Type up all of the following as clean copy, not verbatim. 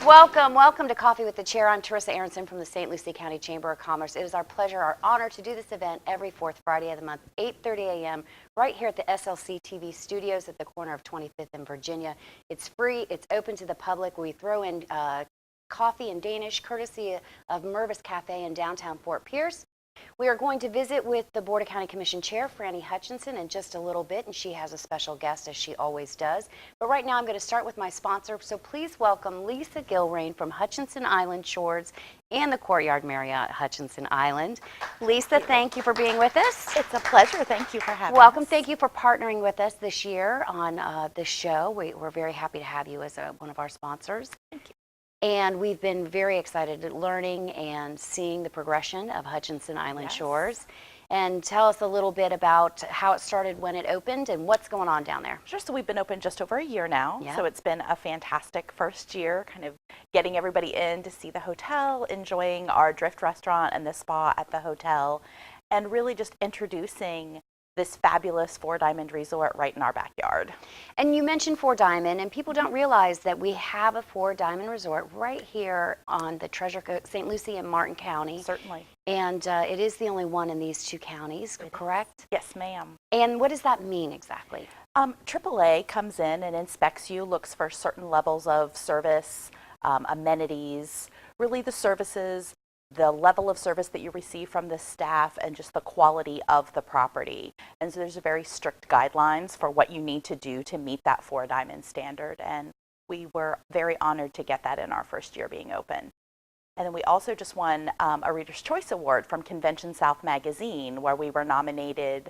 Welcome to Coffee with the Chair. I'm Teresa Aronson from the St. Lucie County Chamber of Commerce. It is our pleasure, our honor to do this event every fourth Friday of the month, 8:30 a.m., right here at the SLC TV studios at the corner of 25th and Virginia. It's free. It's open to the public. We throw in coffee and Danish, courtesy of Mervis Cafe in downtown Fort Pierce. We are going to visit with the Board of County Commission Chair, Franny Hutchinson, in just a little bit, and she has a special guest, as she always does. But right now, I'm going to start with my sponsor, so please welcome Lisa Gilrain from Hutchinson Island Shores and the Courtyard Marriott Hutchinson Island. Lisa, thank you for being with us. It's a pleasure. Thank you for having Welcome. us. Thank you for partnering with us this year on this show. We're very happy to have you as one of our sponsors. Thank you. And we've been very excited at learning and seeing the progression of Hutchinson Island Shores. And tell us a little bit about how it started when it opened and what's going on down there. Sure. So we've been open just over a year now. Yeah. So it's been a fantastic first year, kind of getting everybody in to see the hotel, enjoying our Drift restaurant and the spa at the hotel, and really just introducing this fabulous Four Diamond Resort right in our backyard. And you mentioned Four Diamond, and people don't realize that we have a Four Diamond Resort right here on the Treasure Coast, St. Lucie and Martin County. Certainly. And it is the only one in these two counties, correct? Yes, ma'am. And what does that mean exactly? AAA comes in and inspects you, looks for certain levels of service, amenities, really the services, the level of service that you receive from the staff, and just the quality of the property. And so there's a very strict guidelines for what you need to do to meet that Four Diamond standard. And we were very honored to get that in our first year being open. And then we also just won a Reader's Choice Award from Convention South Magazine, where we were nominated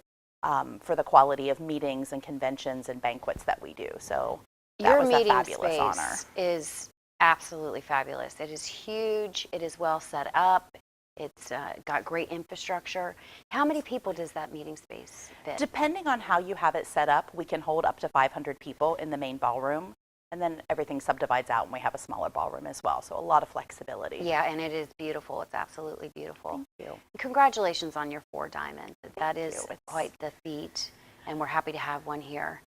for the quality of meetings and conventions and banquets that we do. So that was a fabulous honor. Is absolutely fabulous. It is huge. It is well set up. It's got great infrastructure. How many people does that meeting space fit? Depending on how you have it set up, we can hold up to 500 people in the main ballroom, and then everything subdivides out and we have a smaller ballroom as well. So a lot of flexibility. Yeah, and it is beautiful. It's absolutely beautiful. Thank you. Congratulations on your Four Diamond. That is It's quite the feat, and we're happy to have one here.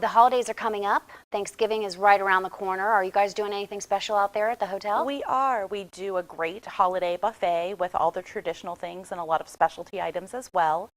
The holidays are coming up. Thanksgiving is right around the corner. Are you guys doing anything special out there at the hotel? We are. We do a great holiday buffet with all the traditional things and a lot of specialty items as well.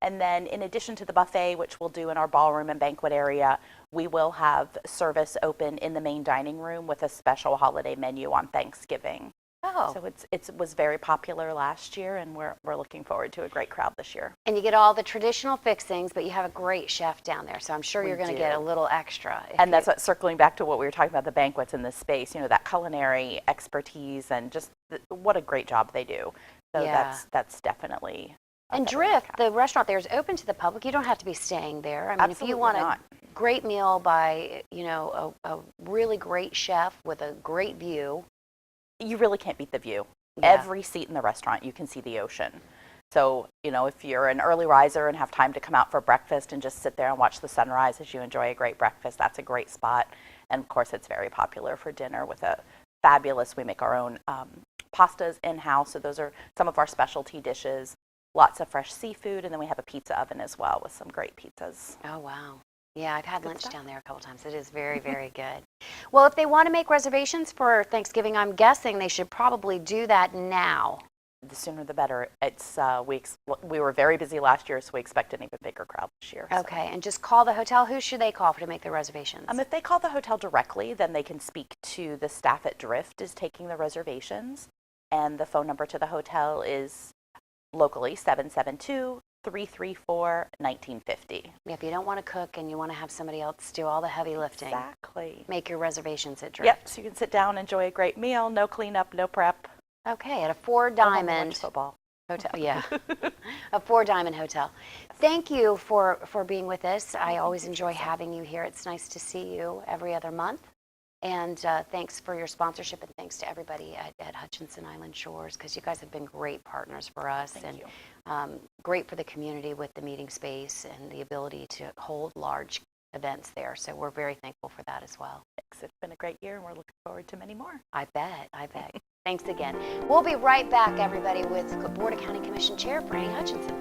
And then in addition to the buffet, which we'll do in our ballroom and banquet area, we will have service open in the main dining room with a special holiday menu on Thanksgiving. Oh. So it was very popular last year, and we're looking forward to a great crowd this year. And you get all the traditional fixings, but you have a great chef down there, so I'm sure you're going to get a little extra. And that's what, circling back to what we were talking about, the banquets in this space, you know, that culinary expertise and just what a great job they do. So that's definitely. And Drift, the restaurant there, is open to the public. You don't have to be staying there. I mean, Absolutely if you want not. a great meal by, you know, a really great chef with a great view. You really can't beat the view. Yeah. Every seat in the restaurant, you can see the ocean. So, you know, if you're an early riser and have time to come out for breakfast and just sit there and watch the sunrise as you enjoy a great breakfast, that's a great spot. And of course, it's very popular for dinner with a fabulous, we make our own pastas in-house. So those are some of our specialty dishes, lots of fresh seafood, and then we have a pizza oven as well with some great pizzas. Oh, wow. Yeah, I've had lunch down there a couple times. It is very, very good. Well, if they want to make reservations for Thanksgiving, I'm guessing they should probably do that now. The sooner the better. It's we were very busy last year, so we expect an even bigger crowd this year. Okay, and just call the hotel. Who should they call to make the reservations? If they call the hotel directly, then they can speak to the staff at Drift is taking the reservations, and the phone number to the hotel is locally 772-334-1950. If you don't want to cook and you want to have somebody else do all the heavy lifting, exactly, make your reservations at Drift. Yep, so you can sit down, enjoy a great meal, no cleanup, no prep. Okay, at a Four Diamond football hotel. Yeah, a Four Diamond hotel. Thank you for being with us. I always enjoy having you here. It's nice to see you every other month. And thanks for your sponsorship, and thanks to everybody at Hutchinson Island Shores, because you guys have been great partners for us. Thank you. Great for the community with the meeting space and the ability to hold large events there. So we're very thankful for that as well. Thanks. It's been a great year, and we're looking forward to many more. I bet. Thanks again. We'll be right back, everybody, with Board of County Commission Chair Franny Hutchinson.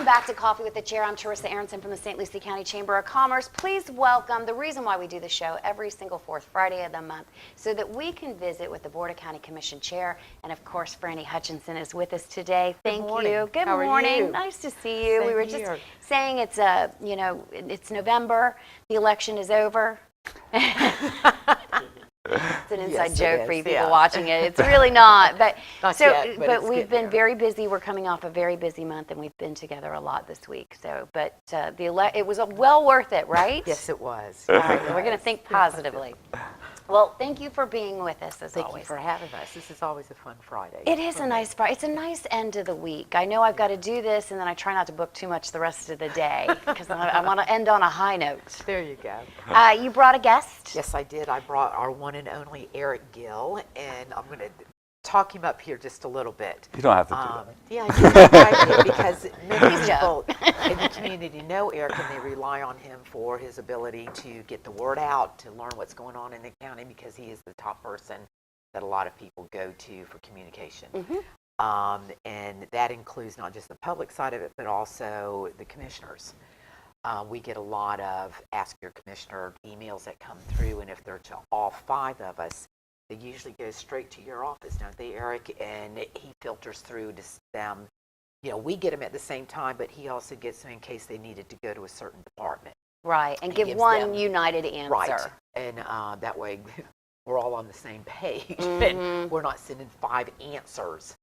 back to Coffee with the Chair. I'm Teresa Aronson from the St. Lucie County Chamber of Commerce. Please welcome the reason why we do the show every single fourth Friday of the month, so that we can visit with the Board of County Commission Chair. And of course, Franny Hutchinson is with us today. Thank you. Good How are morning. you? Nice to see you. Same We were here. just saying it's it's November. The election is over. It's an inside Yes, it joke is, for you people yeah. watching it. It's really not. But Not yet, but it's we've getting been there. very busy. We're coming off a very busy month, and we've been together a lot this week. So, but it was well worth it, right? Yes, it was. All right, we're going to think positively. Well, thank you for being with us as Thank always. you for having us. This is always a fun Friday. It is a nice Friday. It's a nice end of the week. I know I've got to do this, and then I try not to book too much the rest of the day because I want to end on a high note. There you go. You brought a guest? Yes, I did. I brought our one and only Eric Gill, and I'm going to talk him up here just a little bit. You don't have to do that. Yeah, I do, because many Please people in the community know Eric, and they rely on him for his ability to get the word out, to learn what's going on in the county, because he is the top person that a lot of people go to for communication. And that includes not just the public side of it, but also the commissioners. We get a lot of ask your commissioner emails that come through, and if they're to all 5 of us, they usually go straight to your office, don't they, Eric? And he filters through to them. You know, we get them at the same time, but he also gets them in case they needed to go to a certain department. Right, and It give gives one them- united answer. Right. And that way we're all on the same page. And we're not sending 5 answers,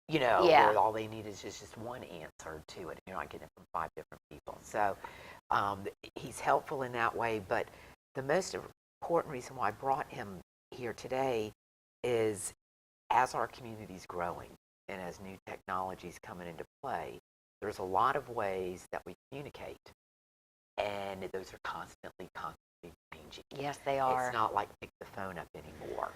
you know, Yeah. where all they need is just one answer to it. You're not getting it from 5 different people. So he's helpful in that way. But the most important reason why I brought him here today is, as our community is growing and as new technologies coming into play, there's a lot of ways that we communicate, and those are constantly changing. Yes, they are. It's not like pick the phone up anymore,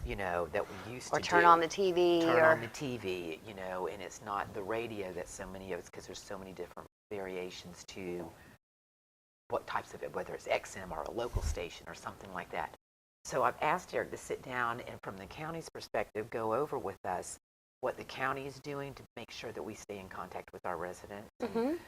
you know, that we used Or to turn do. on the TV. Turn or on the TV, you know, and it's not the radio that so many of us, because there's so many different variations to what types of it, whether it's XM or a local station or something like that. So I've asked Eric to sit down and, from the county's perspective, go over with us what the county is doing to make sure that we stay in contact with our residents and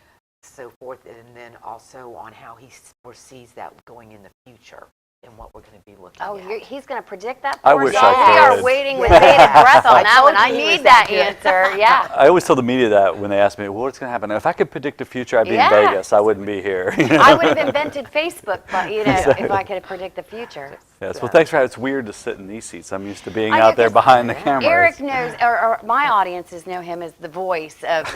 so forth, and then also on how he foresees that going in the future and what we're going to be looking Oh, at. he's going to predict that I for us? wish Oh, I We are could. waiting with Yeah. bated breath on I that one. told I you he need was that that good. answer. Yeah. I always tell the media that when they ask me, well, what's going to happen? If I could predict the future, I'd be Yeah. in Vegas. I wouldn't be here. I would have invented Facebook, but if I could predict the future. Yes. Well, thanks for having. It's weird to sit in these seats. I'm used to being I know, out there 'cause behind the cameras. Eric knows, or my audiences know him as the voice of,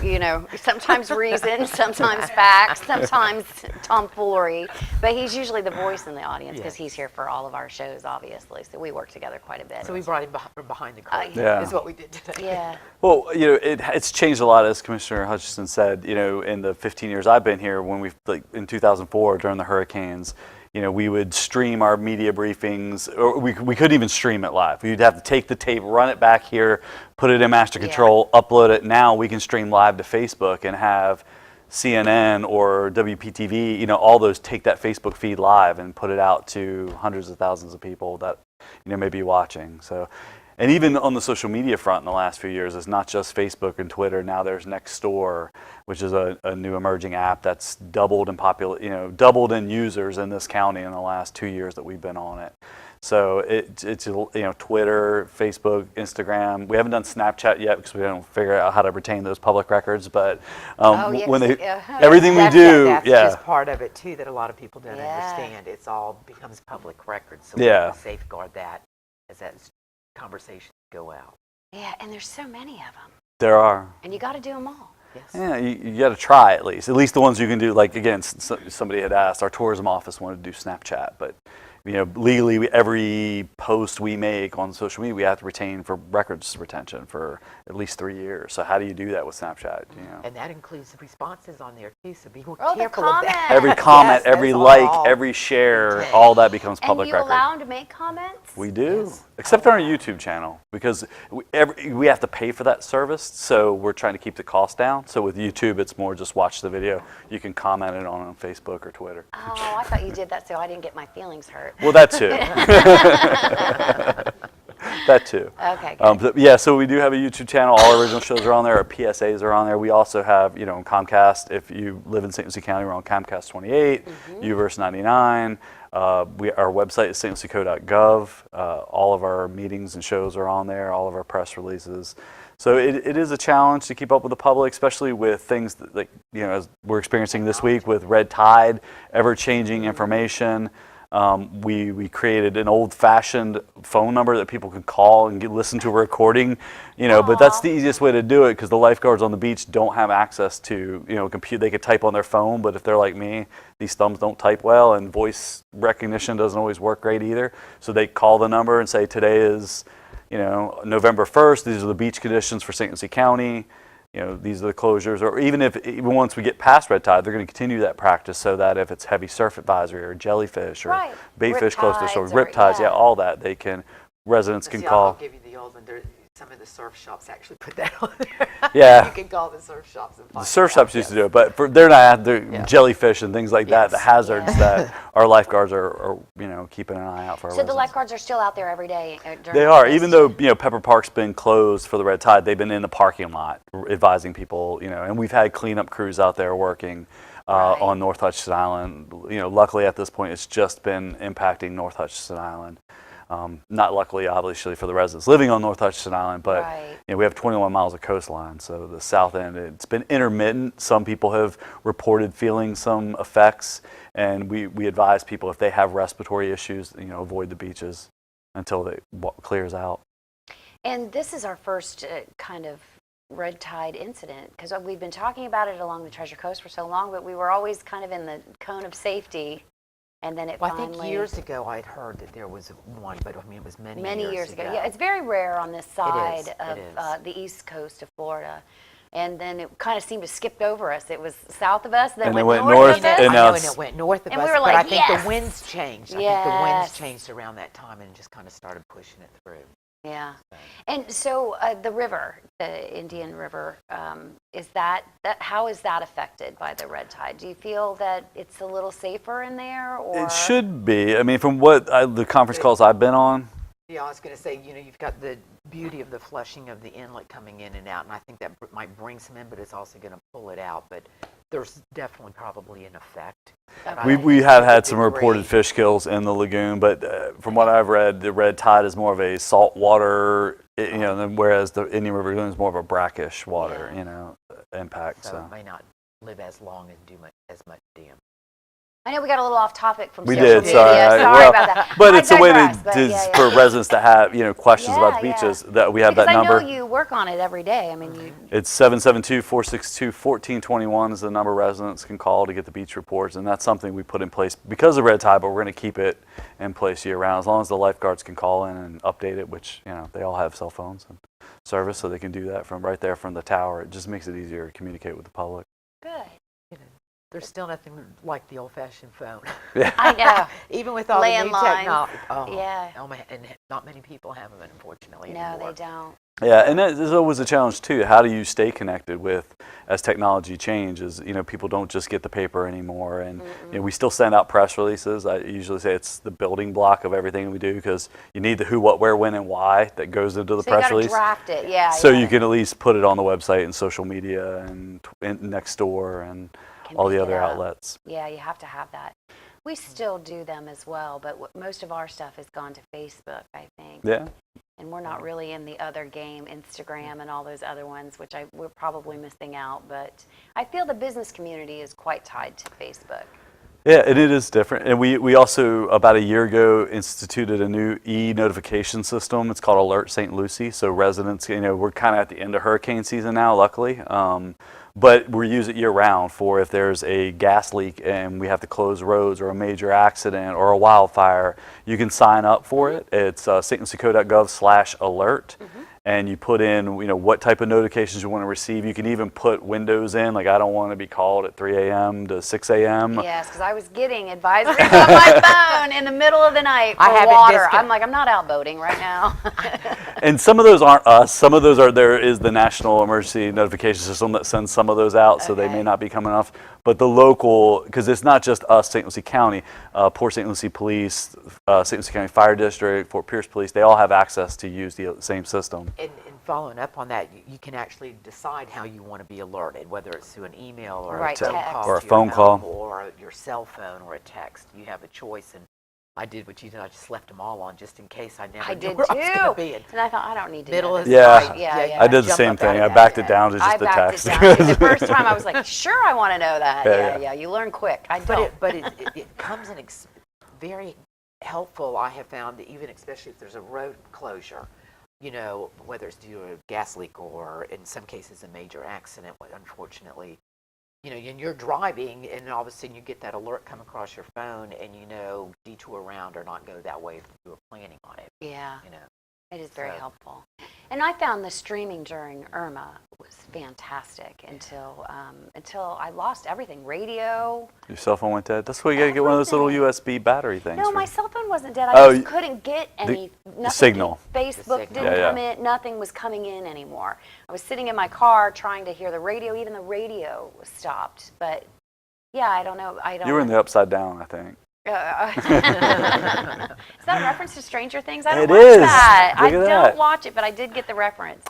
sometimes reason, sometimes facts, sometimes tomfoolery, but he's usually the voice in the audience because he's here for all of our shows, obviously. So we work together quite a bit. So we brought him from behind the curtain, Yeah. is what we did today. Yeah. Well, it's changed a lot, as Commissioner Hutchinson said. In the 15 years I've been here, when in 2004 during the hurricanes, we would stream our media briefings, or we couldn't even stream it live. We'd have to take the tape, run it back here, put it in master control, upload it. Now we can stream live to Facebook and have CNN or WPTV, all those take that Facebook feed live and put it out to hundreds of thousands of people that may be watching. So, and even on the social media front in the last few years, it's not just Facebook and Twitter. Now there's Nextdoor, which is a new emerging app that's doubled in doubled in users in this county in the last 2 years that we've been on it. So it's Twitter, Facebook, Instagram. We haven't done Snapchat yet because we don't figure out how to retain those public records. But everything we do, That's just part of it too that a lot of people don't understand. It's all becomes public record, so we have to safeguard that as that conversations go out. Yeah, and there's so many of them. There are. And you got to do them all. Yes. Yeah, you got to try at least the ones you can do. Like again, somebody had asked, our tourism office wanted to do Snapchat, but legally every post we make on social media we have to retain for records retention for at least 3 years. So how do you do that with Snapchat? And that includes the responses on there too, so be the careful of that. comments. Every comment, Yes, every those like, are all every share, retained. all that becomes And public you record. allow them to make comments? We do, Yes. except on our YouTube channel because we have to pay for that service. So we're trying to keep the cost down. So with YouTube, it's more just watch the video. You can comment it on Facebook or Twitter. Oh, I thought you did that so I didn't get my feelings hurt. Well, that too. That too. Okay, good. But yeah, so we do have a YouTube channel. All our original shows are on there. Our PSAs are on there. We also have, Comcast. If you live in St. Lucie County, we're on Comcast 28, UVerse 99. Our website is stlucieco.gov. All of our meetings and shows are on there. All of our press releases. So it is a challenge to keep up with the public, especially with things that, as we're experiencing this week with red tide, ever-changing information. We created an old-fashioned phone number that people can call and listen to a recording, but that's the easiest way to do it because the lifeguards on the beach don't have access to, computer. They could type on their phone, but if they're like me, these thumbs don't type well and voice recognition doesn't always work great either. So they call the number and say, today is, November 1st, these are the beach conditions for St. Lucie County. These are the closures, or even once we get past red tide, they're going to continue that practice so that if it's heavy surf advisory or jellyfish or bayfish close to shore, riptides, all that, residents can call. I'll give you the old one. Some of the surf shops actually put that on there. Yeah. You can call the surf shops and find The surf out, shops used to do it, but they're jellyfish and things like that, the hazards that our lifeguards are keeping an eye out for. Our So the residents. lifeguards are still out there every day during They the are, fest? even though Pepper Park's been closed for the red tide. They've been in the parking lot advising people, and we've had cleanup crews out there working on North Hutchinson Island. Luckily at this point, it's just been impacting North Hutchinson Island. Not luckily, obviously, for the residents living on North Hutchinson Island, but we have 21 miles of coastline, so the south end, it's been intermittent. Some people have reported feeling some effects, and we advise people if they have respiratory issues, avoid the beaches until it clears out. And this is our first kind of red tide incident, because we've been talking about it along the Treasure Coast for so long, but we were always kind of in the cone of safety. And then it Well, finally... I think years ago I'd heard that there was one, but it was many years ago. Yeah, it's very rare on this side of it is. the east coast of Florida. And then it kind of seemed to skip over us. It was south of us, then And went it went north north, of us. and I now know, and it's- it went north of And us, we were but like, I think yes! the winds changed. I think the Yes. winds changed around that time and just kind of started pushing it through. Yeah. And so the river, the Indian River, how is that affected by the red tide? Do you feel that it's a little safer in there, or? It should be. I mean, from what the conference calls I've been on, Yeah, I was going to say, you've got the beauty of the flushing of the inlet coming in and out, and I think that might bring some in, but it's also going to pull it out. But there's definitely probably an effect. But I don't we think have to the had some reported degree. fish kills in the lagoon, but from what I've read, the red tide is more of a salt water, whereas the Indian River Lagoon is more of a brackish water, impact. So So it may not live as long and do as much damage. I know we got a little off topic from we social did. media. Sorry, Sorry about that. But I it's a way digress, but for residents to have questions about the Yeah, yeah. beaches that we have Because that number. I know you work on it every day. I mean, you. It's 772-462-1421 is the number residents can call to get the beach reports, and that's something we put in place because of red tide, but we're going to keep it in place year-round as long as the lifeguards can call in and update it, which, they all have cell phones and service, so they can do that from right there from the tower. It just makes it easier to communicate with the public. Good. There's still nothing like the old-fashioned phone. I know. Even with all the new Landlines. technology. Yeah. And not many people have them, unfortunately, No, anymore. they don't. Yeah, and there's always a challenge too. How do you stay connected with as technology changes? People don't just get the paper anymore, and we still send out press releases. I usually say it's the building block of everything we do because you need the who, what, where, when, and why that goes into the So you press got to release. draft it, yeah. So you can at least put it on the website and social media and next door and all the pick it other up. outlets. Yeah, you have to have that. We still do them as well, but most of our stuff has gone to Facebook, I think. Yeah. And we're not really in the other game, Instagram and all those other ones, which we're probably missing out. But I feel the business community is quite tied to Facebook. Yeah, and it is different. And we also, about a year ago, instituted a new e-notification system. It's called Alert St. Lucie. So residents, we're kind of at the end of hurricane season now, luckily. But we use it year-round for if there's a gas leak and we have to close roads or a major accident or a wildfire, you can sign up for it. It's stlucieco.gov/alert. And you put in, what type of notifications you want to receive. You can even put windows in, like I don't want to be called at 3 a.m. to 6 a.m. Yes, because I was getting advisories on my phone in the the middle of the night for I haven't water. I'm like, I'm not out boating right now. And some of those aren't us. Some of those are, there is the National Emergency Notification System that sends some of those out, so they may Okay. not be coming off. But the local, because it's not just us, St. Lucie County, Port St. Lucie Police, St. Lucie County Fire District, Fort Pierce Police, they all have access to use the same system. And following up on that, you can actually decide how you want to be alerted, whether it's through an email or Right, a phone text. call, Or a to your phone call. home, or your cell phone, or a text. You have a choice, and I did what you did. I just left them all on just in case I never I knew did where I was going too. to be. And And I thought, I don't need to middle know of this. the Yeah. night, Yeah, yeah. I did the jump same up out thing. of I backed bed. it down to just I the backed text. it down. The first time I was like, sure, I want to know that. Yeah, Yeah, yeah. yeah. You learn quick. I But don't. it comes in very helpful. I have found that even especially if there's a road closure, you know, whether it's due to a gas leak or in some cases a major accident, unfortunately, you know, and you're driving and all of a sudden you get that alert come across your phone and you know, detour around or not go that way if you were planning on it, Yeah, you know. it is very So- helpful. And I found the streaming during Irma was fantastic until I lost everything. Radio. Your cell phone went dead? That's why you got to get one of those little Everything. USB battery things. No, for- my cell phone wasn't dead. Oh, I just couldn't get any nothing. signal. Facebook signal. didn't Yeah, yeah. come in. Nothing was coming in anymore. I was sitting in my car trying to hear the radio. Even the radio was stopped. But yeah, I don't know. I don't. You were in the upside down, I think. Is that a reference to Stranger Things? I don't It watch is. that. I Look at don't that. watch it, but I did get the reference.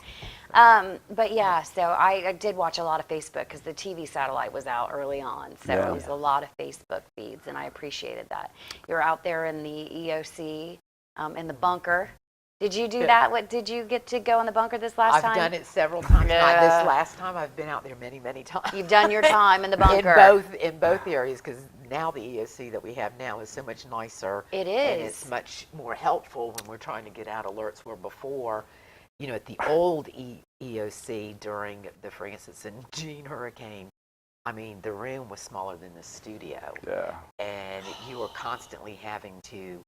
But yeah, so I did watch a lot of Facebook because the TV satellite was out early on. So Yeah. it was a lot of Facebook feeds, and I appreciated that. You were out there in the EOC, in the bunker. Did you do Yeah. that? What did you get to go in the bunker this last I've time? done it several times. Yeah. This last time I've been out there many, many times. You've done your time in the bunker. in both areas, because now the EOC that we have now is so much nicer. It And is. it's much more helpful when we're trying to get out alerts, where before, you know, at the old EOC during the Francis and Jean hurricane, I mean, the room was smaller than the studio, Yeah. and you were constantly having to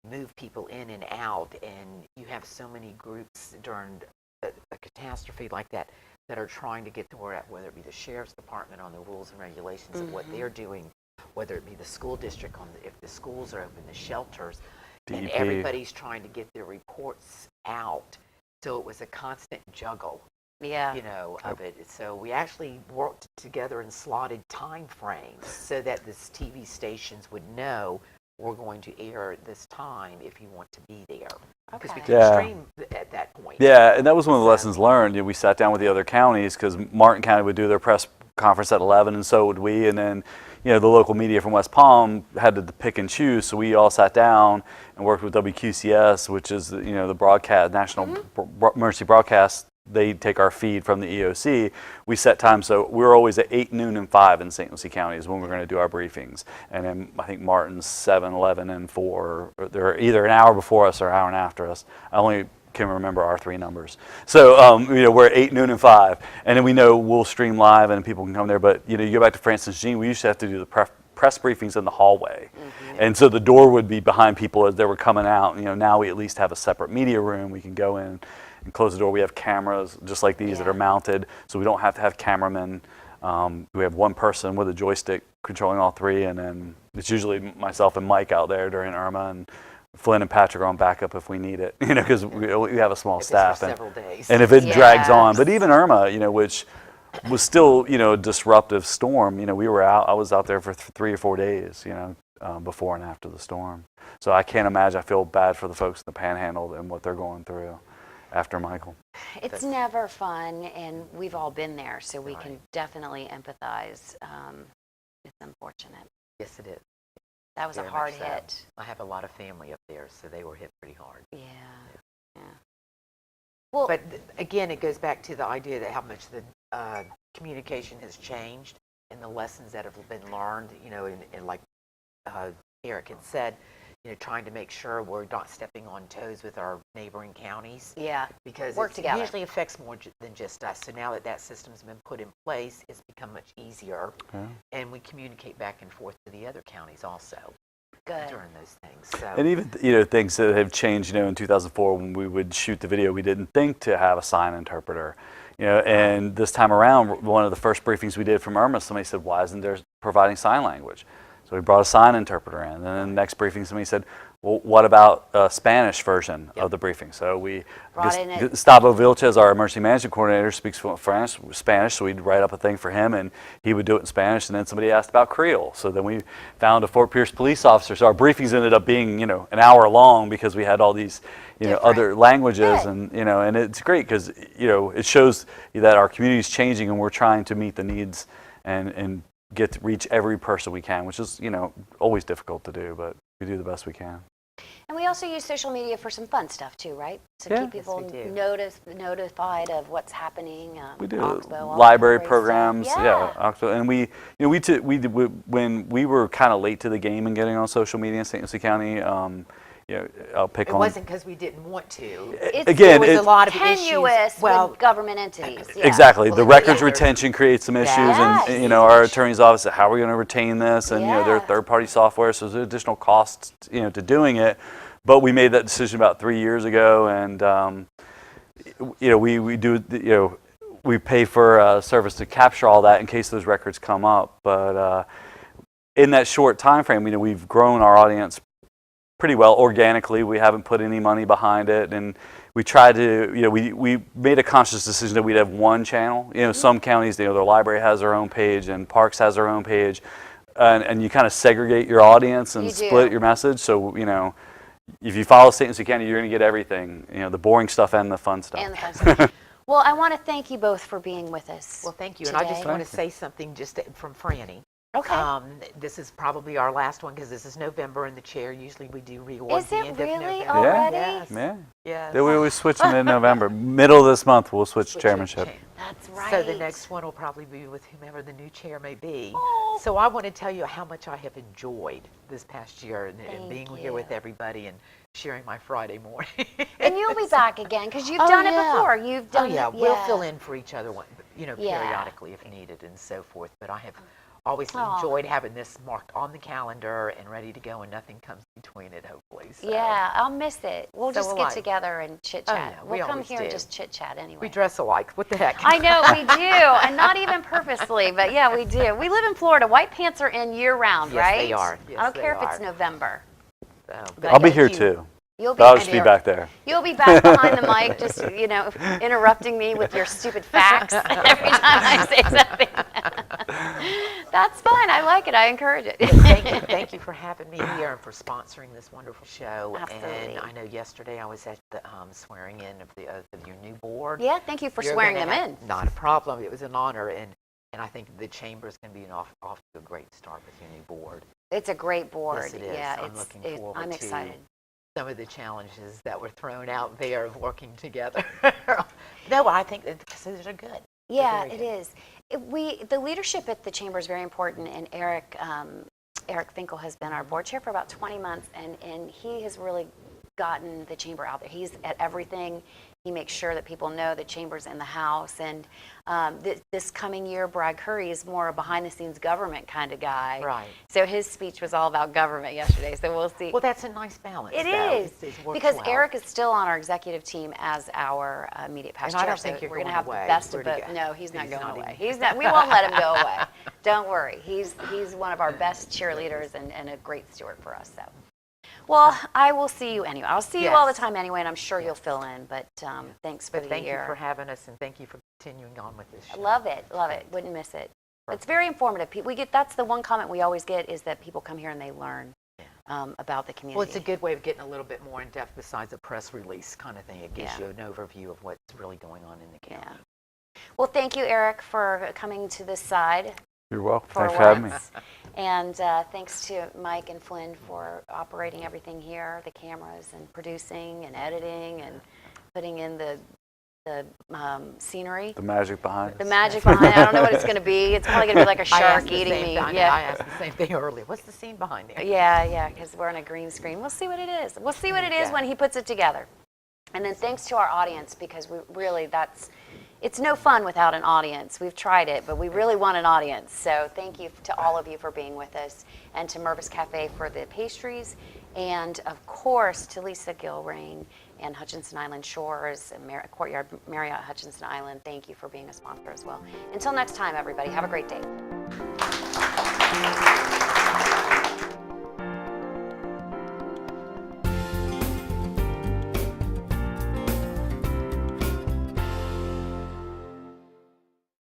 move people in and out, and you have so many groups during a catastrophe like that that are trying to get the word out, whether it be the sheriff's department on the rules and regulations of what they're doing, whether it be the school district on if the schools are open, the shelters, and DEP. everybody's trying to get their reports out. So it was a constant juggle, Yeah. you know, of it. So we actually worked together and slotted time frames so that the TV stations would know we're going to air at this time if you want to be there. Because we Okay. can Yeah. stream at that point. Yeah, and that was one of the So- lessons learned. You know, we sat down with the other counties because Martin County would do their press conference at 11, and so would we. And then, you know, the local media from West Palm had to pick and choose. So we all sat down and worked with WQCS, which is, you know, the broadcast, National Emergency Broadcast. They take our feed from the EOC. We set time, so we were always at 8, noon, and 5 in St. Lucie County is when we're going to do our briefings. And then I think Martin's 7, 11, and 4. They're either an hour before us or an hour and after us. I only can remember our 3 numbers. So, you know, we're at 8, noon, and 5. And then we know we'll stream live and people can come there. But, you know, you go back to Francis Jean, we used to have to do the press briefings in the hallway. And so the door would be behind people as they were coming out. You know, now we at least have a separate media room. We can go in and close the door. We have cameras just like these that Yeah. are mounted, so we don't have to have cameramen. We have one person with a joystick controlling all 3, and then it's usually myself and Mike out there during Irma, and Flynn and Patrick are on backup if we need it, you know, because we have a small If it's staff. for And, several days. and if it drags on, but Yes. even Irma, you know, which was still, you know, a disruptive storm, you know, I was out there for 3 or 4 days, you know, before and after the storm. So I can't imagine, I feel bad for the folks in the Panhandle and what they're going through after Michael. It's never fun, and we've all been there, so we Right. can definitely empathize. It's unfortunate. Yes, it is. That was a Very hard much so. hit. I have a lot of family up there, so they were hit pretty hard. Yeah. Yeah. Well, But again, it goes back to the idea that how much the communication has changed and the lessons that have been learned, you know, and like Eric had said, you know, trying to make sure we're not stepping on toes with our neighboring counties, yeah. because Work it together. usually affects more than just us. So now that that system's been put in place, it's become much easier, Yeah. and we communicate back and forth to the other counties also Good. during those things. So And even, you know, things that have changed, you know, in 2004 when we would shoot the video, we didn't think to have a sign interpreter, you know, and this time around, one of the first briefings we did from Irma, somebody said, why isn't there providing sign language? So So we brought a sign interpreter in. And then the next briefing, somebody said, well, what about a Spanish version of the briefing? So we, Brought in a- Gustavo Vilches, our emergency management coordinator, speaks Spanish, so we'd write up a thing for him, and he would do it in Spanish. And then somebody asked about Creole. So then we found a Fort Pierce police officer. So our briefings ended up being, an hour long because we had all these, Different. other languages. Good. And, and it's great because, it shows that our community is changing and we're trying to meet the needs and get to reach every person we can, which is, always difficult to do, but we do the best we can. And we also use social media for some fun stuff too, right? To Yeah. keep people Yes, we do. notified of what's happening. We do Oxbow, all library that great programs, stuff. yeah. Oxbow. And when we were kind of late to the game in getting on social media in St. Lucie County. I'll pick It on. wasn't because we didn't want to. It's Again, There was a it- lot of tenuous issues. Well, with government entities. Yeah. Exactly. Well, The then, records yeah, there's- retention creates some issues, Yes. and our attorney's office said, how are we going to retain this? And there are Yeah. third-party software, so there's additional costs, to doing it. But we made that decision about 3 years ago, and we do we pay for a service to capture all that in case those records come up. But in that short time frame, we've grown our audience pretty well organically. We haven't put any money behind it, and we tried to, we made a conscious decision that we'd have one channel. Some counties, their library has their own page, and Parks has their own page, and you kind of segregate your audience and You do. split your message. So, if you follow St. Lucie County, you're going to get everything, the boring stuff and the fun stuff. And the fun stuff. Well, I want to thank you both for being with us. Well, thank you. And I just today. want to say something just from Franny. Okay. This is probably our last one because this is November in the chair. Usually we do reorg Is the it end really of November. already? Yes. Yeah. Yes. Then we always switch in mid-November. Middle of this month, we'll switch chairmanship. That's right. So the next one will probably be with whomever the new chair may be. Oh. So I want to tell you how much I have enjoyed this past year and Thank being you. here with everybody and sharing my Friday morning. And you'll be back again because you've Oh, done yeah. it before. You've done yeah, it. we'll fill in for each other, Yeah. periodically if needed and so forth. But I have always Aw. enjoyed having this marked on the calendar and ready to go, and nothing comes between it, hopefully. So. Yeah, I'll miss it. We'll So just will get I. together and chit Oh, chat. yeah, we we'll come always here and do. just chit chat anyway. We dress alike. What the heck? I know we do, and not even purposely, but yeah, we do. We live in Florida. White pants are in year round, Yes, right? they are. I Yes, don't they care if it's are. November. So, I'll be thank here you. too. You'll be But I'll just be there. back there. You'll be back behind the mic, just interrupting me with your stupid facts every time I say something. That's fine. I like it. I encourage it. Thank you for having me here and for sponsoring this wonderful show. Absolutely. And I know yesterday I was at the swearing in of the oath of your new board. Yeah, thank you for You're swearing gonna them have- in. Not a problem. It was an honor, and I think the chamber is going to be off to a great start with your new board. It's a great board. Yes, it is. Yeah, I'm looking forward I'm to excited. some of the challenges that were thrown out there of working together. No, I think that these are good. Yeah, very it good. is. The leadership at the chamber is very important, and Eric Finkel has been our board chair for about 20 months, and he has really gotten the chamber out there. He's at everything. He makes sure that people know the chamber's in the house. And this coming year, Brad Curry is more a behind-the-scenes government kind of guy. Right. So his speech was all about government yesterday. So we'll see. Well, that's a nice balance. It though. is, It works because well. Eric is still on our executive team as our immediate past And I chair. don't think so you're we're gonna going have away. the best Where'd of he both. go? No, he's not He's going not away. even- He's not. We won't let him go away. Don't worry. He's one of our best cheerleaders and a great steward for us. So, well, I will see you anyway. I'll see you all the Yes. time anyway, and I'm sure you'll fill in. But thanks for But the thank year. you for having us, and thank you for continuing on with this show. Love it. Wouldn't miss it. It's very informative. That's the one comment we always get is that people come here and they learn about the community. Well, it's a good way of getting a little bit more in depth besides a press release kind of thing. It gives Yeah. you an overview of what's really going on in the county. Yeah. Well, thank you, Eric, for coming to this side You're welcome. for Thanks for having me. once. And thanks to Mike and Flynn for operating everything here, the cameras and producing and editing and putting in the scenery. The magic behind The it. magic behind it. I don't know what it's going to be. It's probably going to be like a I asked shark the eating same me. thing- I Yeah. asked the same thing earlier. What's the scene behind it? Yeah, because we're on a green screen. We'll see what it is. We'll see what it is Yeah. when he puts it together. And then thanks to our audience, because we really, it's no fun without an audience. We've tried it, but we really want an audience. So thank you to all of you for being with us, and to Mervis Cafe for the pastries, and of course to Lisa Gilrain and Hutchinson Island Shores and Courtyard Marriott Hutchinson Island. Thank you for being a sponsor as well. Until next time, everybody, have a great day.